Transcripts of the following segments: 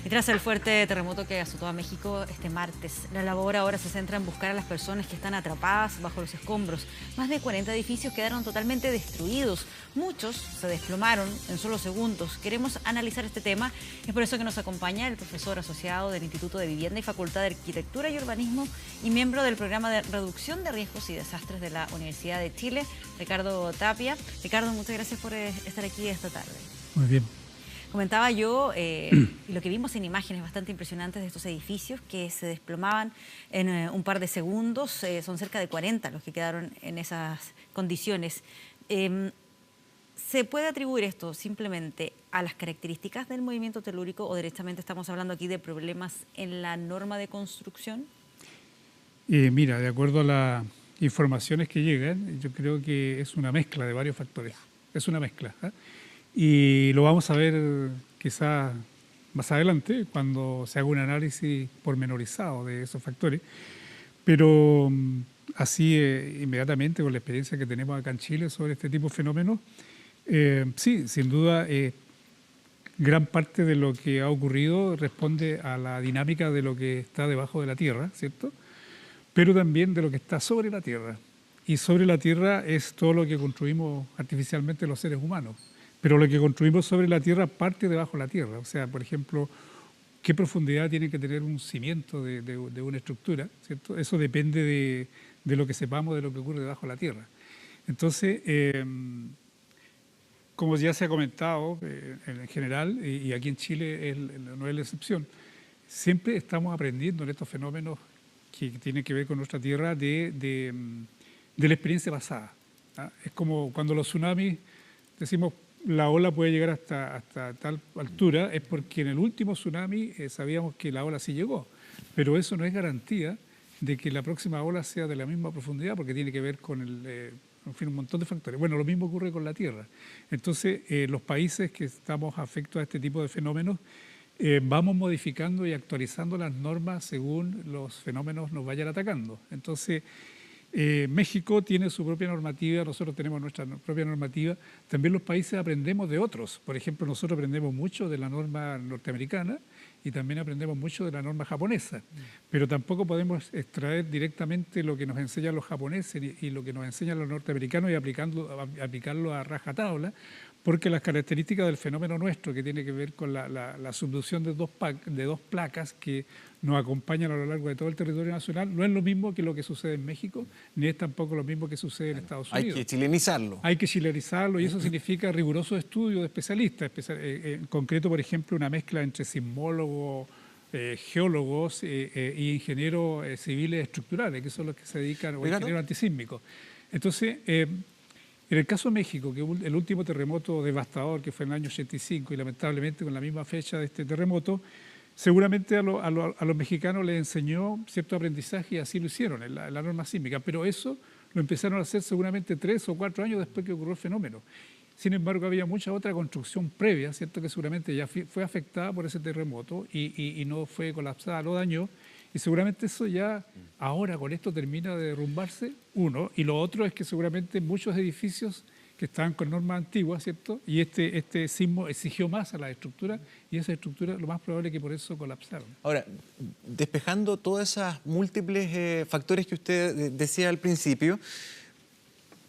Y tras el fuerte terremoto que azotó a México este martes, la labor ahora se centra en buscar a las personas que están atrapadas bajo los escombros. Más de 40 edificios quedaron totalmente destruidos. Muchos se desplomaron en solo segundos. Queremos analizar este tema. Es por eso que nos acompaña el profesor asociado del Instituto de Vivienda y Facultad de Arquitectura y Urbanismo y miembro del programa de reducción de riesgos y desastres de la Universidad de Chile, Ricardo Tapia. Ricardo, muchas gracias por estar aquí esta tarde. Muy bien. Comentaba yo, lo que vimos en imágenes bastante impresionantes de estos edificios que se desplomaban en un par de segundos. Son cerca de 40 los que quedaron en esas condiciones. ¿Se puede atribuir esto simplemente a las características del movimiento telúrico o directamente estamos hablando aquí de problemas en la norma de construcción? Mira, de acuerdo a las informaciones que llegan, yo creo que es una mezcla de varios factores. Es una mezcla, ¿eh? Y lo vamos a ver quizás más adelante cuando se haga un análisis pormenorizado de esos factores. Pero así inmediatamente con la experiencia que tenemos acá en Chile sobre este tipo de fenómenos, sí, sin duda gran parte de lo que ha ocurrido responde a la dinámica de lo que está debajo de la Tierra, ¿cierto? Pero también de lo que está sobre la Tierra. Y sobre la Tierra es todo lo que construimos artificialmente los seres humanos. Pero lo que construimos sobre la Tierra parte debajo de la Tierra. O sea, por ejemplo, qué profundidad tiene que tener un cimiento de una estructura, ¿cierto? Eso depende de lo que sepamos de lo que ocurre debajo de la Tierra. Entonces, como ya se ha comentado en general, y aquí en Chile no es la excepción, siempre estamos aprendiendo en estos fenómenos que tienen que ver con nuestra Tierra de la experiencia pasada, ¿ah? Es como cuando los tsunamis decimos la ola puede llegar hasta tal altura, es porque en el último tsunami sabíamos que la ola sí llegó, pero eso no es garantía de que la próxima ola sea de la misma profundidad, porque tiene que ver con en fin, un montón de factores. Bueno, lo mismo ocurre con la Tierra. Entonces, los países que estamos afectos a este tipo de fenómenos, vamos modificando y actualizando las normas según los fenómenos nos vayan atacando. Entonces, México tiene su propia normativa, nosotros tenemos nuestra propia normativa. También los países aprendemos de otros. Por ejemplo, nosotros aprendemos mucho de la norma norteamericana y también aprendemos mucho de la norma japonesa. Pero tampoco podemos extraer directamente lo que nos enseñan los japoneses y lo que nos enseñan los norteamericanos y aplicarlo a rajatabla, porque las características del fenómeno nuestro, que tiene que ver con la subducción de dos placas que nos acompañan a lo largo de todo el territorio nacional, no es lo mismo que lo que sucede en México, ni es tampoco lo mismo que sucede en Estados Unidos. Hay que chilenizarlo. Hay que chilenizarlo y eso significa riguroso estudio de especialistas. En concreto, por ejemplo, una mezcla entre sismólogos, geólogos y ingenieros civiles estructurales, que son los que se dedican, o ingenieros antisísmicos. Entonces, en el caso de México, que el último terremoto devastador que fue en el año 85 y lamentablemente con la misma fecha de este terremoto, seguramente a los mexicanos les enseñó cierto aprendizaje y así lo hicieron en la norma sísmica, pero eso lo empezaron a hacer seguramente 3 o 4 años después que ocurrió el fenómeno. Sin embargo, había mucha otra construcción previa, ¿cierto?, que seguramente ya fue afectada por ese terremoto y no fue colapsada, lo dañó. Y seguramente eso ya ahora con esto termina de derrumbarse, uno. Y lo otro es que seguramente muchos edificios que estaban con normas antiguas, ¿cierto? Y este sismo exigió más a la estructura y esa estructura lo más probable es que por eso colapsaron. Ahora, despejando todas esas múltiples factores que usted decía al principio,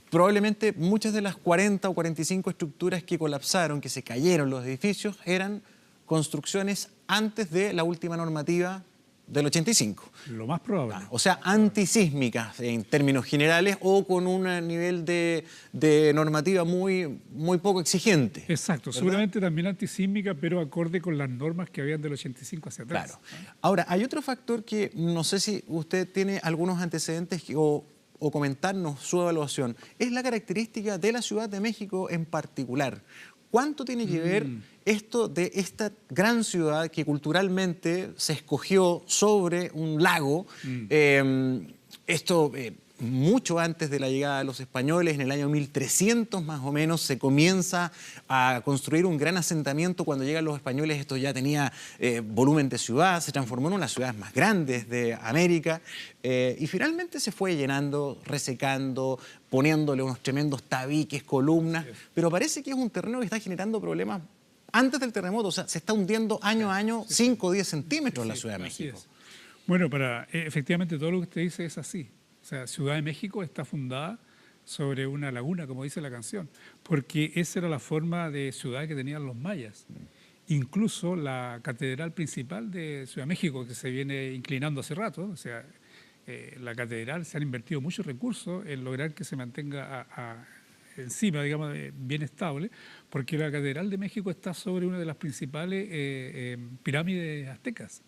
probablemente muchas de las 40 o 45 estructuras que colapsaron, que se cayeron los edificios, eran construcciones antes de la última normativa del 85. Lo más probable. O sea, antisísmicas en términos generales o con un nivel de normativa muy poco exigente. Exacto, ¿verdad? Seguramente también antisísmica, pero acorde con las normas que habían del 85 hacia atrás. Claro. Ahora, hay otro factor que no sé si usted tiene algunos antecedentes o comentarnos su evaluación. Es la característica de la Ciudad de México en particular. ¿Cuánto tiene que ver esto de esta gran ciudad que culturalmente se escogió sobre un lago? Mucho antes de la llegada de los españoles, en el año 1300 más o menos, se comienza a construir un gran asentamiento. Cuando llegan los españoles esto ya tenía volumen de ciudad, se transformó en una de las ciudades más grandes de América y finalmente se fue llenando, resecando, poniéndole unos tremendos tabiques, columnas, pero parece que es un terreno que está generando problemas antes del terremoto. O sea, se está hundiendo año a año 5 o 10 centímetros la Ciudad de Así México. es. Bueno, efectivamente todo lo que usted dice es así. O sea, Ciudad de México está fundada sobre una laguna, como dice la canción, porque esa era la forma de ciudad que tenían los mayas. Incluso la catedral principal de Ciudad de México, que se viene inclinando hace rato, o sea, la catedral, se han invertido muchos recursos en lograr que se mantenga encima, digamos, bien estable, porque la catedral de México está sobre una de las principales pirámides aztecas.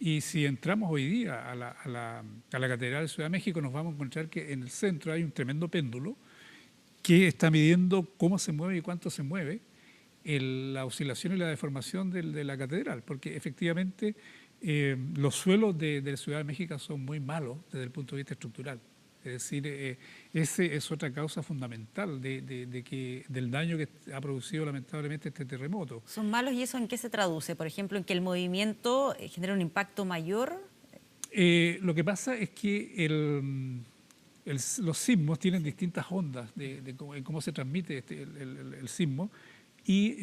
Y si entramos hoy día a la Catedral de Ciudad de México, nos vamos a encontrar que en el centro hay un tremendo péndulo que está midiendo cómo se mueve y cuánto se mueve la oscilación y la deformación de la catedral, porque efectivamente los suelos de la Ciudad de México son muy malos desde el punto de vista estructural. Es decir, esa es otra causa fundamental del daño que ha producido lamentablemente este terremoto. ¿Son malos y eso en qué se traduce? Por ejemplo, en que el movimiento genera un impacto mayor. Lo que pasa es que los sismos tienen distintas ondas de cómo se transmite el sismo y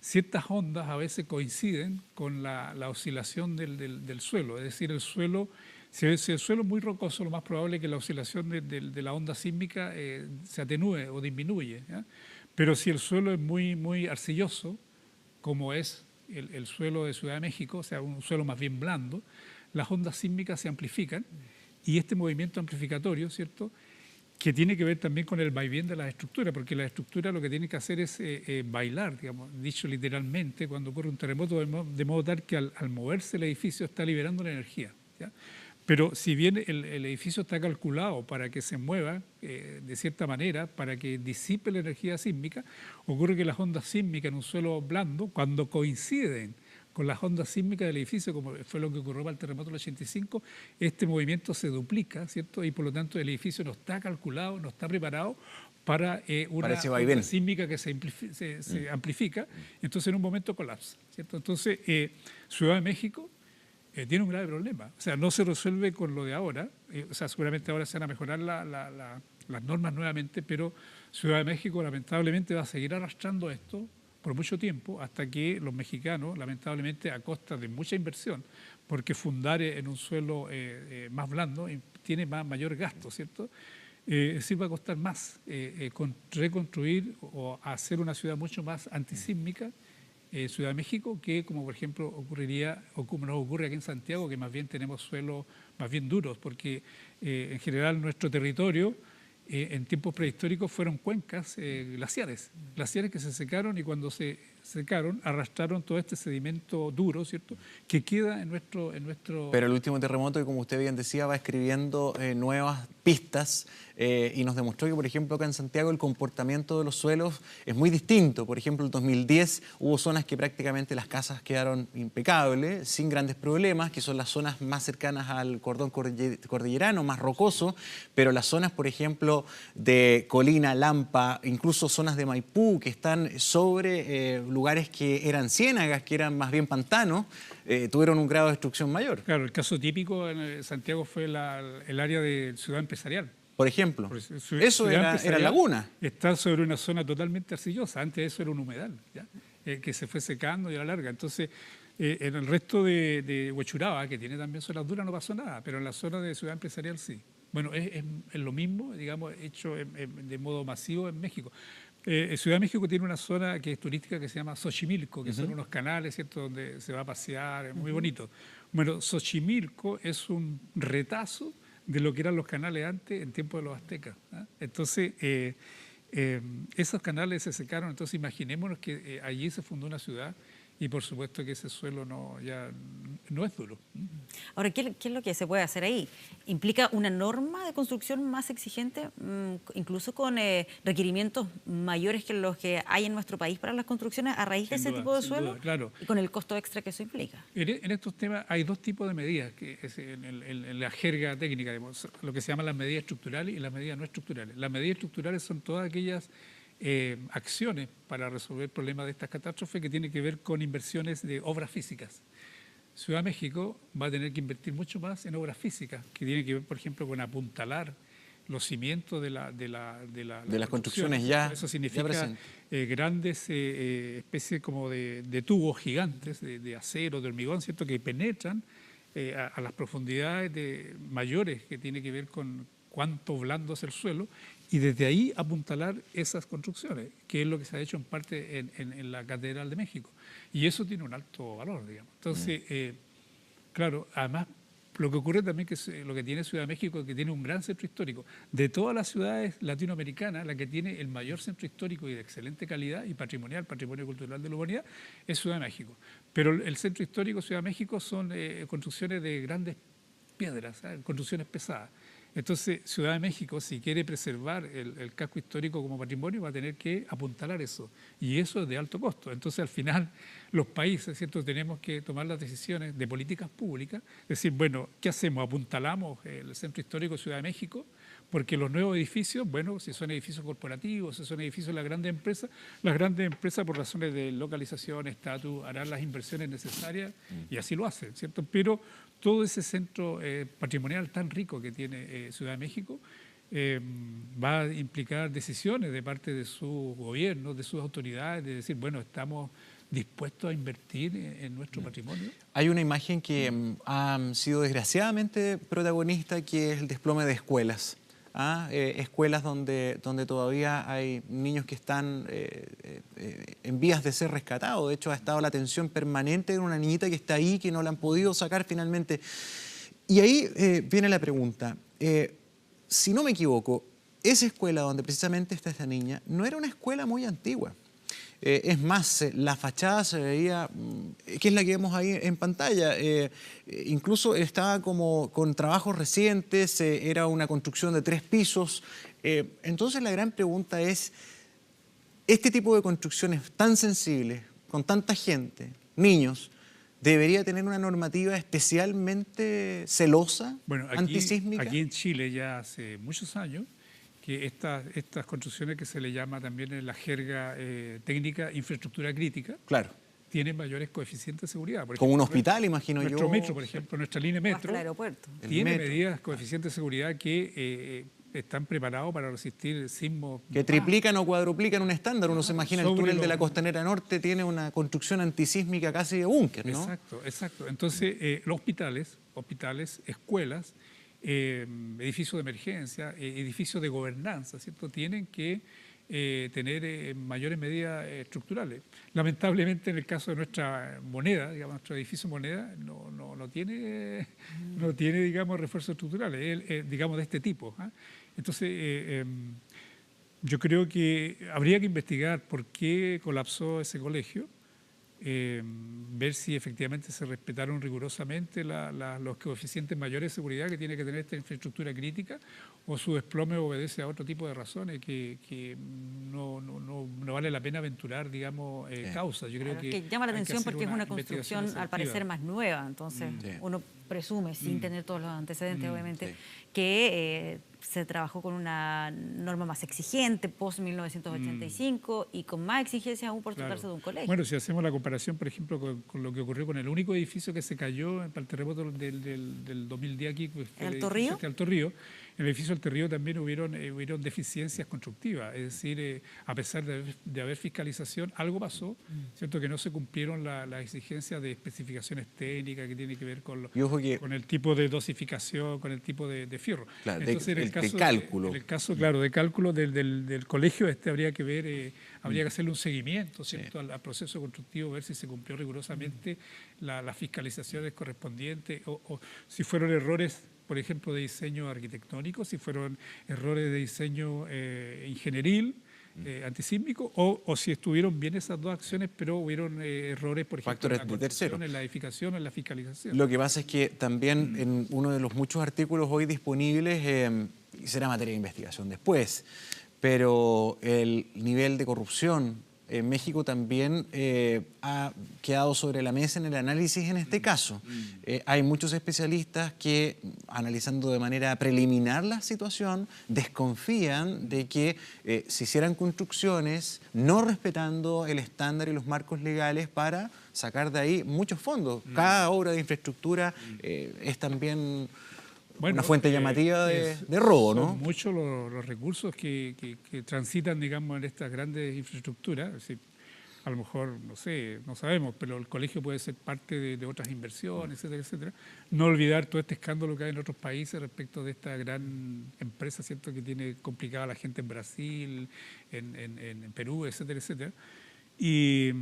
ciertas ondas a veces coinciden con la oscilación del suelo. Es decir, el suelo, si el suelo es muy rocoso, lo más probable es que la oscilación de la onda sísmica se atenúe o disminuye, ¿ya? Pero si el suelo es muy arcilloso, como es el suelo de Ciudad de México, o sea, un suelo más bien blando, las ondas sísmicas se amplifican y este movimiento amplificatorio, ¿cierto?, que tiene que ver también con el vaivén de las estructuras, porque las estructuras lo que tienen que hacer es bailar, digamos, dicho literalmente, cuando ocurre un terremoto, de modo tal que al moverse el edificio está liberando la energía, ¿ya? Pero si bien el edificio está calculado para que se mueva de cierta manera, para que disipe la energía sísmica, ocurre que las ondas sísmicas en un suelo blando, cuando coinciden con las ondas sísmicas del edificio, como fue lo que ocurrió para el terremoto del 85, este movimiento se duplica, ¿cierto? Y por lo tanto el edificio no está calculado, no está preparado para una onda sísmica que se amplifica, entonces en un momento colapsa, ¿cierto? Entonces Ciudad de México tiene un grave problema, o sea, no se resuelve con lo de ahora, o sea, seguramente ahora se van a mejorar las normas nuevamente, pero Ciudad de México lamentablemente va a seguir arrastrando esto por mucho tiempo, hasta que los mexicanos, lamentablemente, a costa de mucha inversión, porque fundar en un suelo más blando tiene mayor gasto, ¿cierto? Sí va a costar más reconstruir o hacer una ciudad mucho más antisísmica, Ciudad de México, que como por ejemplo ocurriría, o como nos ocurre aquí en Santiago, que más bien tenemos suelos más bien duros, porque en general nuestro territorio en tiempos prehistóricos fueron cuencas glaciares que se secaron y cuando se secaron arrastraron todo este sedimento duro, ¿cierto?, que queda en nuestro... Pero el último terremoto, que como usted bien decía, va escribiendo nuevas pistas y nos demostró que, por ejemplo, acá en Santiago el comportamiento de los suelos es muy distinto. Por ejemplo, en 2010 hubo zonas que prácticamente las casas quedaron impecables, sin grandes problemas, que son las zonas más cercanas al cordón cordillerano, más rocoso, pero las zonas, por ejemplo, de Colina, Lampa, incluso zonas de Maipú, que están sobre lugares que eran ciénagas, que eran más bien pantanos, tuvieron un grado de destrucción mayor. Claro, el caso típico en Santiago fue el área de Ciudad Empresarial. Por ejemplo, eso era laguna. Está sobre una zona totalmente arcillosa, antes eso era un humedal, ¿ya? Que se fue secando y a la larga. Entonces, en el resto de Huechuraba, que tiene también zonas duras, no pasó nada, pero en la zona de Ciudad Empresarial sí. Bueno, es lo mismo, digamos, hecho de modo masivo en México. Ciudad de México tiene una zona que es turística que se llama Xochimilco, que son unos canales, ¿cierto?, donde se va a pasear, es muy bonito. Bueno, Xochimilco es un retazo de lo que eran los canales antes en tiempos de los aztecas, ¿eh? Entonces, esos canales se secaron, entonces imaginémonos que allí se fundó una ciudad y por supuesto que ese suelo ya no es duro. Ahora, ¿qué es lo que se puede hacer ahí? ¿Implica una norma de construcción más exigente, incluso con requerimientos mayores que los que hay en nuestro país para las construcciones a raíz de ese tipo de suelo? Duda, claro. Y con el costo extra que eso implica. En estos temas hay dos tipos de medidas, que es en la jerga técnica, digamos, lo que se llaman las medidas estructurales y las medidas no estructurales. Las medidas estructurales son todas aquellas acciones para resolver problemas de estas catástrofes que tienen que ver con inversiones de obras físicas. Ciudad de México va a tener que invertir mucho más en obras físicas, que tienen que ver, por ejemplo, con apuntalar los cimientos de las construcciones ya. Eso significa grandes especies como de tubos gigantes de acero, de hormigón, ¿cierto?, que penetran a las profundidades mayores, que tiene que ver con cuánto blando es el suelo, y desde ahí apuntalar esas construcciones, que es lo que se ha hecho en parte en la Catedral de México. Y eso tiene un alto valor, digamos. Entonces, claro, además, lo que ocurre también, que lo que tiene Ciudad de México, que tiene un gran centro histórico. De todas las ciudades latinoamericanas, la que tiene el mayor centro histórico y de excelente calidad y patrimonial, patrimonio cultural de la humanidad, es Ciudad de México. Pero el centro histórico Ciudad de México son construcciones de grandes piedras, ¿sabes?, construcciones pesadas. Entonces, Ciudad de México, si quiere preservar el casco histórico como patrimonio, va a tener que apuntalar eso. Y eso es de alto costo. Entonces, al final, los países, ¿cierto?, tenemos que tomar las decisiones de políticas públicas, decir, bueno, ¿qué hacemos? ¿Apuntalamos el centro histórico de Ciudad de México? Porque los nuevos edificios, bueno, si son edificios corporativos, si son edificios de las grandes empresas por razones de localización, estatus, harán las inversiones necesarias y así lo hacen, ¿cierto? Pero todo ese centro patrimonial tan rico que tiene Ciudad de México va a implicar decisiones de parte de sus gobiernos, de sus autoridades, de decir, bueno, estamos dispuestos a invertir en nuestro patrimonio. Hay una imagen que ha sido desgraciadamente protagonista, que es el desplome de escuelas. Escuelas donde todavía hay niños que están en vías de ser rescatados. De hecho, ha estado la atención permanente de una niñita que está ahí, que no la han podido sacar finalmente. Y ahí viene la pregunta. Si no me equivoco, esa escuela donde precisamente está esta niña no era una escuela muy antigua. Es más, la fachada se veía, que es la que vemos ahí en pantalla, incluso estaba como con trabajos recientes, era una construcción de 3 pisos. Entonces la gran pregunta es, este tipo de construcciones tan sensibles, con tanta gente, niños, ¿debería tener una normativa especialmente celosa, antisísmica? Aquí en Chile ya hace muchos años que estas construcciones, que se le llama también en la jerga técnica infraestructura crítica, claro, tienen mayores coeficientes de seguridad. Por como ejemplo, un hospital, imagino yo. Nuestro metro, por ejemplo, nuestra línea metro, hasta el aeropuerto, tiene medidas, coeficientes de seguridad que están preparados para resistir sismos. Que triplican o cuadruplican un estándar. Uno se imagina el túnel de la Costanera Norte tiene una construcción antisísmica casi de búnker, ¿no? Exacto. Entonces, los hospitales, escuelas, edificios de emergencia, edificios de gobernanza, ¿cierto?, tienen que tener mayores medidas estructurales. Lamentablemente, en el caso de nuestra moneda, digamos, nuestro edificio moneda, no tiene, digamos, refuerzos estructurales, digamos, de este tipo. Entonces, yo creo que habría que investigar por qué colapsó ese colegio, ver si efectivamente se respetaron rigurosamente los coeficientes mayores de seguridad que tiene que tener esta infraestructura crítica, o su desplome obedece a otro tipo de razones que no vale la pena aventurar, digamos, causas. Yo creo que llama la atención porque es una construcción al parecer más nueva, entonces uno presume, sin tener todos los antecedentes obviamente, que se trabajó con una norma más exigente post-1985 y con más exigencias aún por tratarse de un colegio. Bueno, si hacemos la comparación, por ejemplo, con lo que ocurrió con el único edificio que se cayó para el terremoto del 2010 aquí, pues, ¿Alto Río? Alto Río. En el edificio Alto Río también hubieron deficiencias constructivas, es decir, a pesar de haber fiscalización, algo pasó, ¿cierto?, que no se cumplieron las exigencias de especificaciones técnicas que tiene que ver con el tipo de dosificación, con el tipo de fierro. Claro, entonces, de cálculo. En el caso, claro, de cálculo del colegio, habría que ver, habría que hacerle un seguimiento, ¿cierto?, al proceso constructivo, ver si se cumplió rigurosamente las fiscalizaciones correspondientes, o si fueron errores, por ejemplo, de diseño arquitectónico, si fueron errores de diseño ingenieril, antisísmico, o si estuvieron bien esas dos acciones, pero hubieron errores, por ejemplo, en la construcción, en la edificación, en la fiscalización. Lo que pasa es que también en uno de los muchos artículos hoy disponibles, será materia de investigación después, pero el nivel de corrupción en México también ha quedado sobre la mesa en el análisis en este caso. Hay muchos especialistas que, analizando de manera preliminar la situación, desconfían de que se hicieran construcciones no respetando el estándar y los marcos legales para sacar de ahí muchos fondos. Cada obra de infraestructura es también una fuente llamativa de robo, ¿no? Son muchos los recursos que transitan, digamos, en estas grandes infraestructuras. Es decir, a lo mejor, no sé, no sabemos, pero el colegio puede ser parte de otras inversiones, etcétera, etcétera. No olvidar todo este escándalo que hay en otros países respecto de esta gran empresa, ¿cierto?, que tiene complicada a la gente en Brasil, en Perú, etcétera, etcétera. Y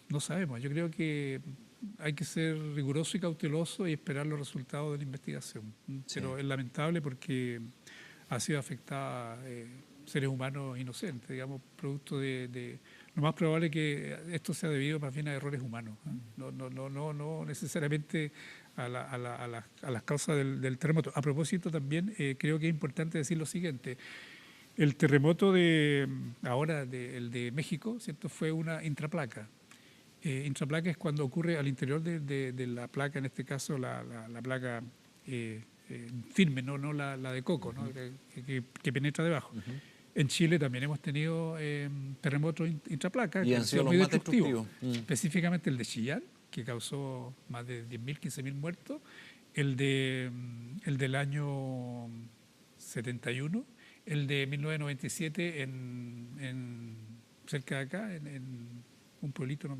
no sabemos, yo creo que hay que ser riguroso y cauteloso y esperar los resultados de la investigación. Sí. Pero es lamentable porque ha sido afectada seres humanos inocentes, digamos, producto de lo más probable es que esto sea debido más bien a errores humanos, no necesariamente a las causas del terremoto. A propósito también creo que es importante decir lo siguiente. El terremoto el de México, ¿cierto?, fue una intraplaca. Intraplaca es cuando ocurre al interior de la placa, en este caso la placa firme, no la de coco, ¿no? que penetra debajo. En Chile también hemos tenido terremotos intraplacas y que han sido muy los más destructivos. Específicamente el de Chillán, que causó más de 10.000, 15.000 muertos, el del año 71, el de 1997 cerca de acá, en un pueblito, no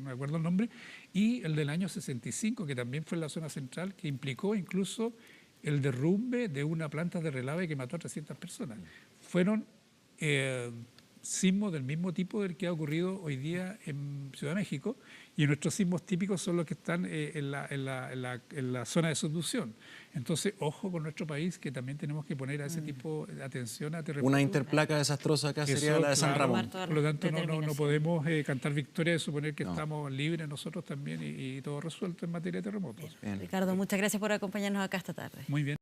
me acuerdo el nombre, y el del año 65, que también fue en la zona central, que implicó incluso el derrumbe de una planta de relave que mató a 300 personas. Fueron sismos del mismo tipo del que ha ocurrido hoy día en Ciudad de México, y nuestros sismos típicos son los que están en la zona de subducción. Entonces, ojo con nuestro país, que también tenemos que poner a ese tipo de atención a terremotos. Una interplaca desastrosa acá sería la de San Ramón. Por lo tanto, no podemos cantar victoria de suponer que estamos libres nosotros también y todo resuelto en materia de terremotos. Bien. Ricardo, muchas gracias por acompañarnos acá esta tarde. Muy bien.